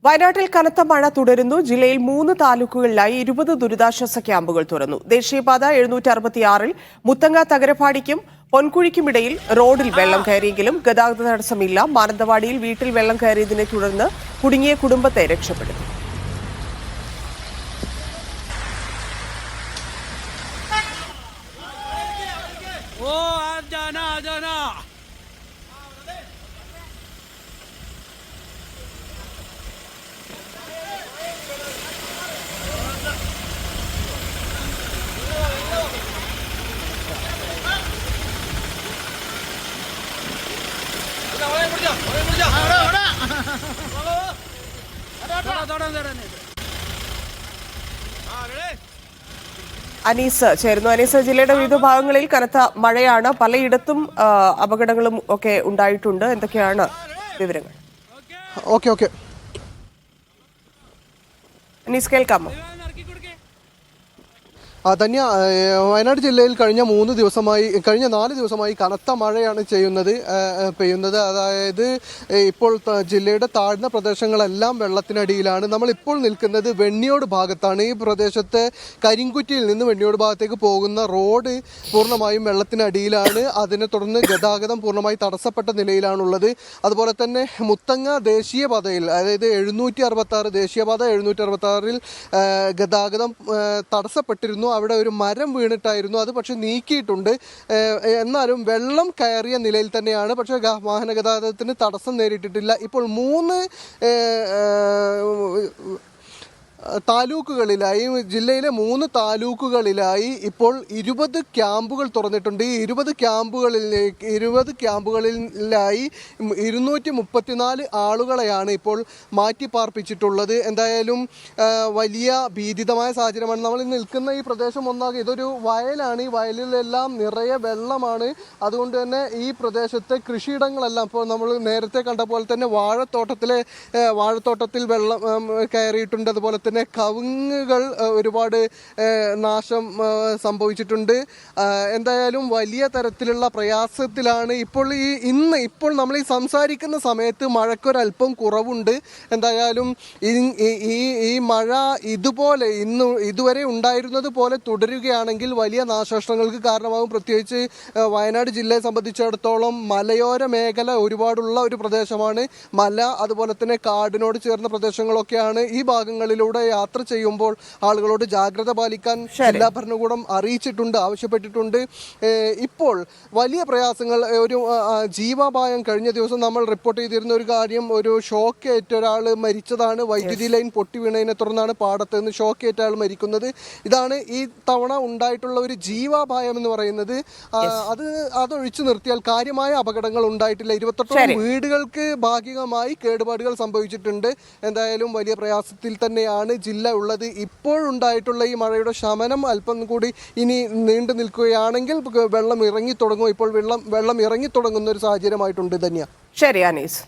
വയനാട്ടിൽ കനത്ത മഴ തുടരുന്നു. ജില്ലയിൽ 3 താലൂക്കുകളിലായി 20 ദുരിതാശ്വാസ ക്യാമ്പുകൾ തുറന്നു. ദേശീയപാത 766-ൽ മുത്തങ്ങ തകരപ്പാടിക്കും പൊൻകുഴിക്കുമിടയിൽ റോഡിൽ വെള്ളം കയറിയെങ്കിലും ഗതാഗത തടസ്സമില്ല. മാനന്തവാടിയിൽ വീട്ടിൽ വെള്ളം കയറിയതിനെ തുടർന്ന് കുടുങ്ങിയ കുടുംബത്തെ രക്ഷപ്പെടുത്തി. അനീസ് ചേരുന്നു. അനീസ്, ജില്ലയുടെ വിവിധ ഭാഗങ്ങളിൽ കനത്ത മഴയാണ്. പലയിടത്തും അപകടങ്ങളും ഒക്കെ ഉണ്ടായിട്ടുണ്ട്. എന്തൊക്കെയാണ് വിവരങ്ങൾ? അനീസ്, കേൾക്കാമോ? ധന്യ, വയനാട് ജില്ലയിൽ കഴിഞ്ഞ 4 ദിവസമായി കനത്ത മഴയാണ് പെയ്യുന്നത്. അതായത് ഇപ്പോൾ ജില്ലയുടെ താഴ്ന്ന പ്രദേശങ്ങളെല്ലാം വെള്ളത്തിനടിയിലാണ്. നമ്മളിപ്പോൾ നിൽക്കുന്നത് വെണ്ണിയോട് ഭാഗത്താണ്. ഈ പ്രദേശത്തെ കരിങ്കുറ്റിയിൽ നിന്ന് വെണ്ണിയോട് ഭാഗത്തേക്ക് പോകുന്ന റോഡ് പൂർണ്ണമായും വെള്ളത്തിനടിയിലാണ്. അതിനെ തുടർന്ന് ഗതാഗതം പൂർണ്ണമായി തടസ്സപ്പെട്ട നിലയിലാണുള്ളത്. അതുപോലെ തന്നെ മുത്തങ്ങ ദേശീയപാതയിൽ, അതായത് 766 ദേശീയപാത 766-ൽ ഗതാഗതം തടസ്സപ്പെട്ടിരുന്നു. അവിടെ ഒരു മരം വീണിട്ടായിരുന്നു. അത് പക്ഷെ നീക്കിയിട്ടുണ്ട്. എന്നാലും വെള്ളം കയറിയ നിലയിൽ തന്നെയാണ്. പക്ഷേ വാഹന ഗതാഗതത്തിന് തടസ്സം നേരിട്ടിട്ടില്ല. ഇപ്പോൾ 3 താലൂക്കുകളിലായി, ജില്ലയിലെ 3 താലൂക്കുകളിലായി ഇപ്പോൾ 20 ക്യാമ്പുകൾ തുറന്നിട്ടുണ്ട്. ഈ 20 ക്യാമ്പുകളിലായി 234 ആളുകളെയാണ് ഇപ്പോൾ മാറ്റിപ്പാർപ്പിച്ചിട്ടുള്ളത്. എന്തായാലും വലിയ ഭീതിതമായ സാഹചര്യമാണ്. നമ്മൾ നിൽക്കുന്ന ഈ പ്രദേശം ഒന്നാകെ ഇതൊരു വയലാണ്. ഈ വയലിലെല്ലാം നിറയെ വെള്ളമാണ്. അതുകൊണ്ട് തന്നെ ഈ പ്രദേശത്തെ കൃഷിയിടങ്ങളെല്ലാം ഇപ്പോൾ നമ്മൾ നേരത്തെ കണ്ട പോലെ തന്നെ വാഴത്തോട്ടത്തിൽ വെള്ളം കയറിയിട്ടുണ്ട്. അതുപോലെ തന്നെ കവുങ്ങുകൾ ഒരുപാട് നാശം സംഭവിച്ചിട്ടുണ്ട്. എന്തായാലും വലിയ തരത്തിലുള്ള പ്രയാസത്തിലാണ് ഇപ്പോൾ നമ്മൾ ഈ സംസാരിക്കുന്ന സമയത്ത് മഴയ്ക്കൊരല്പം കുറവുണ്ട്. എന്തായാലും ഈ മഴ ഇതുവരെ ഉണ്ടായിരുന്നത് പോലെ തുടരുകയാണെങ്കിൽ വലിയ നാശനഷ്ടങ്ങൾക്ക് കാരണമാകും. പ്രത്യേകിച്ച് വയനാട് ജില്ലയെ സംബന്ധിച്ചിടത്തോളം മലയോര മേഖല ഒരുപാടുള്ള ഒരു പ്രദേശമാണ്. മല, അതുപോലെ തന്നെ കാടിനോട് ചേർന്ന പ്രദേശങ്ങളൊക്കെയാണ്. ഈ ഭാഗങ്ങളിലൂടെ യാത്ര ചെയ്യുമ്പോൾ ആളുകളോട് ജാഗ്രത പാലിക്കാൻ ജില്ലാ ഭരണകൂടം ആവശ്യപ്പെട്ടിട്ടുണ്ട്. ഇപ്പോൾ വലിയ പ്രയാസങ്ങൾ, ഒരു ജീവാപായം കഴിഞ്ഞ ദിവസം നമ്മൾ റിപ്പോർട്ട് ചെയ്തിരുന്ന ഒരു കാര്യം, ഒരു ഷോക്കേറ്റ ഒരാൾ മരിച്ചതാണ്. വൈദ്യുതി ലൈൻ പൊട്ടി വീണതിനെ തുടർന്നാണ് പാടത്ത് നിന്ന് ഷോക്കേറ്റ ആൾ മരിക്കുന്നത്. ഇതാണ് ഈ തവണ ഉണ്ടായിട്ടുള്ള ഒരു ജീവാപായം എന്ന് പറയുന്നത്. അതൊഴിച്ചു നിർത്തിയാൽ കാര്യമായ അപകടങ്ങൾ ഉണ്ടായിട്ടില്ല. 28 വീടുകൾക്ക് ഭാഗികമായി കേടുപാടുകൾ സംഭവിച്ചിട്ടുണ്ട്. എന്തായാലും വലിയ പ്രയാസത്തിൽ തന്നെയാണ് ജില്ല ഉള്ളത്. ഇപ്പോഴുണ്ടായിട്ടുള്ള ഈ മഴയുടെ ശമനം അല്പം കൂടി ഇനി നീണ്ടു നിൽക്കുകയാണെങ്കിൽ വെള്ളം ഇറങ്ങി തുടങ്ങും. ഇപ്പോൾ വെള്ളം ഇറങ്ങി തുടങ്ങുന്ന ഒരു സാഹചര്യമായിട്ടുണ്ട്. ധന്യ. ശരി അനീസ്.